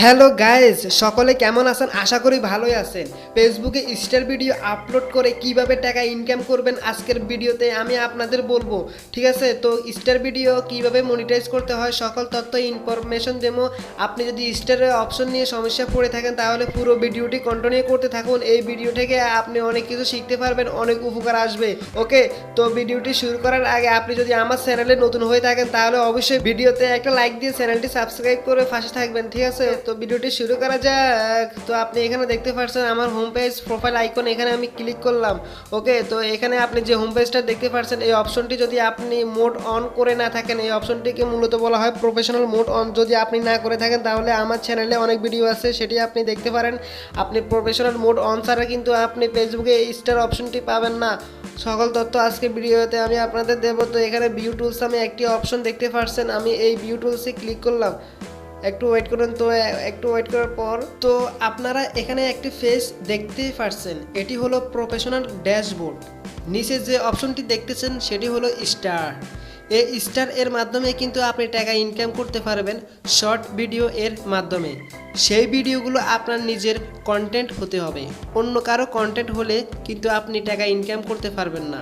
Hello guys, সকলে কেমন আছেন? আশা করি ভালোই আছেন। ফেসবুকে স্টার ভিডিও আপলোড করে কিভাবে টাকা ইনকাম করবেন আজকের ভিডিওতে আমি আপনাদের বলবো। ঠিক আছে, তো স্টার ভিডিও কিভাবে মনিটাইজ করতে হয় সকল তথ্য ইনফরমেশন দেবো। আপনি যদি স্টারের অপশন নিয়ে সমস্যা পড়ে থাকেন তাহলে পুরো ভিডিওটি কন্টিনিউ করতে থাকুন। এই ভিডিও থেকে আপনি অনেক কিছু শিখতে পারবেন, অনেক উপকার আসবে। ওকে, তো ভিডিওটি শুরু করার আগে আপনি যদি আমার চ্যানেলে নতুন হয়ে থাকেন তাহলে অবশ্যই ভিডিওতে একটা লাইক দিয়ে চ্যানেলটি সাবস্ক্রাইব করে পাশে থাকবেন। ঠিক আছে, তো ভিডিওটি শুরু করা যাক। তো আপনি এখানে দেখতে পাচ্ছেন আমার হোম পেজ প্রোফাইল আইকন, এখানে আমি ক্লিক করলাম। ওকে, তো এখানে আপনি যে হোম পেজটা দেখতে পাচ্ছেন এই অপশনটি যদি আপনি মোড অন করে না থাকেন, এই অপশনটিকে মূলত বলা হয় প্রফেশনাল মোড অন। যদি আপনি না করে থাকেন তাহলে আমার চ্যানেলে অনেক ভিডিও আছে, সেটি আপনি দেখতে পারেন। আপনি প্রফেশনাল মোড অন ছাড়া কিন্তু আপনি ফেসবুকে এই স্টার অপশনটি পাবেন না। সকল তথ্য আজকে ভিডিওতে আমি আপনাদের দেবো। তো এখানে ভিউ টুলস আমি একটি অপশন দেখতে পাচ্ছেন, আমি এই ভিউ টুলসে ক্লিক করলাম। একটু ওয়েট করুন। তো একটু ওয়েট করার পর তো আপনারা এখানে একটি ফেস দেখতেই পাচ্ছেন, এটি হলো প্রফেশনাল ড্যাশবোর্ড। নিচে যে অপশনটি দেখতেছেন সেটি হলো স্টার। এই স্টার এর মাধ্যমে কিন্তু আপনি টাকা ইনকাম করতে পারবেন শর্ট ভিডিও এর মাধ্যমে। সেই ভিডিওগুলো আপনার নিজের কন্টেন্ট হতে হবে, অন্য কারো কন্টেন্ট হলে কিন্তু আপনি টাকা ইনকাম করতে পারবেন না।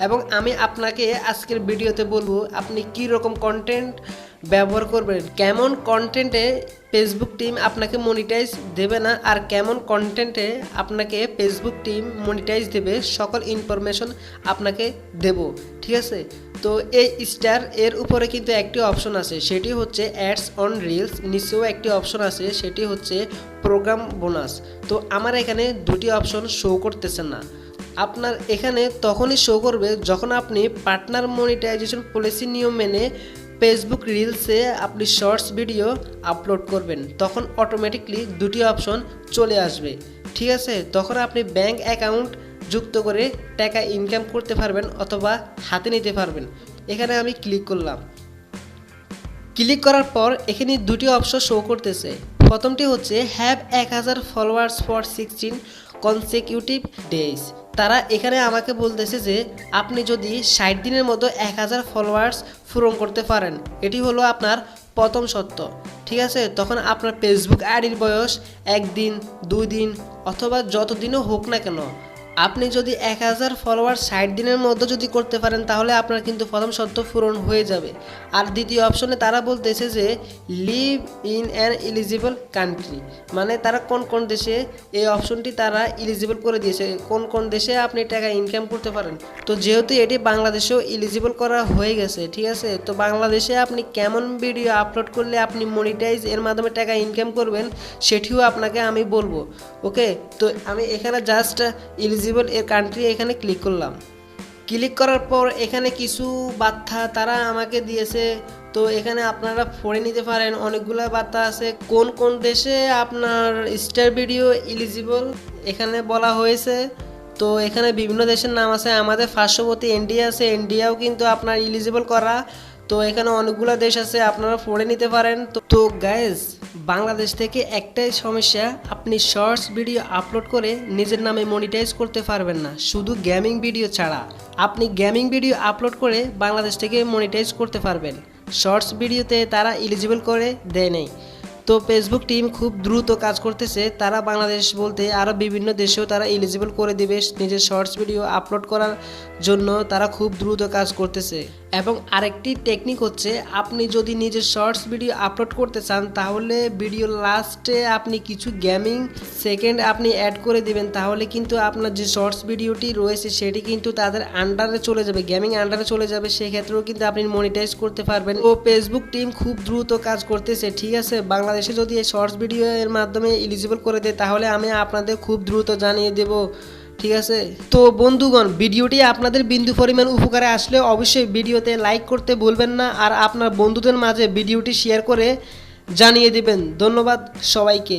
এবং আমি আপনাকে আজকের ভিডিওতে বলবো আপনি কী রকম কন্টেন্ট ব্যবহার করবেন, কেমন কন্টেন্টে ফেসবুক টিম আপনাকে মনিটাইজ দেবে না, আর কেমন কন্টেন্টে আপনাকে ফেসবুক টিম মনিটাইজ দেবে, সকল ইনফরমেশন আপনাকে দেব। ঠিক আছে, তো এই স্টার এর উপরে কিন্তু একটি অপশন আছে, সেটি হচ্ছে অ্যাডস অন রিলস। নিচেও একটি অপশন আছে, সেটি হচ্ছে প্রোগ্রাম বোনাস। তো আমার এখানে দুটি অপশন শো করতেছে না। আপনার এখানে তখনই শো করবে যখন আপনি পার্টনার মনিটাইজেশন পলিসি নিয়ম মেনে ফেসবুক রিলসে আপনি শর্টস ভিডিও আপলোড করবেন, তখন অটোমেটিকলি দুটি অপশন চলে আসবে। ঠিক আছে, তখন আপনি ব্যাংক অ্যাকাউন্ট যুক্ত করে টাকা ইনকাম করতে পারবেন অথবা হাতে নিতে পারবেন। এখানে আমি ক্লিক করলাম। ক্লিক করার পর এখানে দুটি অপশন শো করতেছে। প্রথমটি হচ্ছে have 1000 followers for 16 consecutive days. তারা এখানে আমাকে বলতেছে যে আপনি যদি 60 দিনের মতো 1000 ফলোয়ার্স পূরণ করতে পারেন, এটি হলো আপনার প্রথম সত্য। ঠিক আছে, তখন আপনার ফেসবুক আইডির বয়স 1 দিন 2 দিন অথবা যত দিনও হোক না কেন, আপনি যদি 1000 ফলোয়ার 60 দিনের মধ্যে যদি করতে পারেন তাহলে আপনার কিন্তু প্রথম শর্ত পূরণ হয়ে যাবে। আর দ্বিতীয় অপশনে তারা বলতেছে যে live in an eligible country, মানে তারা কোন কোন দেশে এই অপশনটি তারা এলিজিবল করে দিয়েছে, কোন কোন দেশে আপনি টাকা ইনকাম করতে পারেন। তো যেহেতু এটি বাংলাদেশেও এলিজিবল করা হয়ে গেছে, ঠিক আছে, তো বাংলাদেশে আপনি কেমন ভিডিও আপলোড করলে আপনি মনিটাইজ এর মাধ্যমে টাকা ইনকাম করবেন সেটিও আপনাকে আমি বলবো। ওকে, তো আমি এখানে জাস্ট এলিজিবল এর কান্ট্রি এখানে ক্লিক করলাম। ক্লিক করার পর এখানে কিছু বার্তা তারা আমাকে দিয়েছে, তো এখানে আপনারা পড়ে নিতে পারেন। অনেকগুলো বার্তা আছে, কোন কোন দেশে আপনার স্টার ভিডিও এলিজিবল এখানে বলা হয়েছে। তো এখানে বিভিন্ন দেশের নাম আছে, আমাদের পার্শ্ববর্তী ইন্ডিয়া আছে, ইন্ডিয়াও কিন্তু আপনার এলিজিবল করা। তো এখানে অনেকগুলো দেশ আছে, আপনারা পড়ে নিতে পারেন। তো গাইজ, বাংলাদেশ থেকে একটাই সমস্যা, আপনি শর্টস ভিডিও আপলোড করে নিজের নামে মনিটাইজ করতে পারবেন না, শুধু গেমিং ভিডিও ছাড়া। আপনি গেমিং ভিডিও আপলোড করে বাংলাদেশ থেকে মনিটাইজ করতে পারবেন, শর্টস ভিডিওতে তারা এলিজিবল করে দেয় নাই। তো ফেসবুক টিম খুব দ্রুত কাজ করতেছে, তারা বাংলাদেশ বলতে আরও বিভিন্ন দেশেও তারা এলিজিবল করে দেবে নিজের শর্টস ভিডিও আপলোড করার জন্য, তারা খুব দ্রুত কাজ করতেছে। এবং আরেকটি টেকনিক হচ্ছে, আপনি যদি নিজের শর্টস ভিডিও আপলোড করতে চান তাহলে ভিডিও লাস্টে আপনি কিছু গেমিং সেকেন্ড আপনি অ্যাড করে দিবেন, তাহলে কিন্তু আপনার যে শর্টস ভিডিওটি রয়েছে সেটি কিন্তু তাদের আন্ডারে চলে যাবে, গেমিং আন্ডারে চলে যাবে, সেক্ষেত্রেও কিন্তু আপনি মনিটাইজ করতে পারবেন। ও ফেসবুক টিম খুব দ্রুত কাজ করতেছে। ঠিক আছে, বাংলাদেশে যদি এই শর্টস ভিডিও এর মাধ্যমে এলিজিবল করে দেয় তাহলে আমি আপনাদের খুব দ্রুত জানিয়ে দেব। ঠিক আছে, তো বন্ধুগণ, ভিডিওটি আপনাদের বিন্দু পরিমাণ উপকারে আসলে অবশ্যই ভিডিওতে লাইক করতে ভুলবেন না, আর আপনার বন্ধুদের মাঝে ভিডিওটি শেয়ার করে জানিয়ে দিবেন। ধন্যবাদ সবাইকে।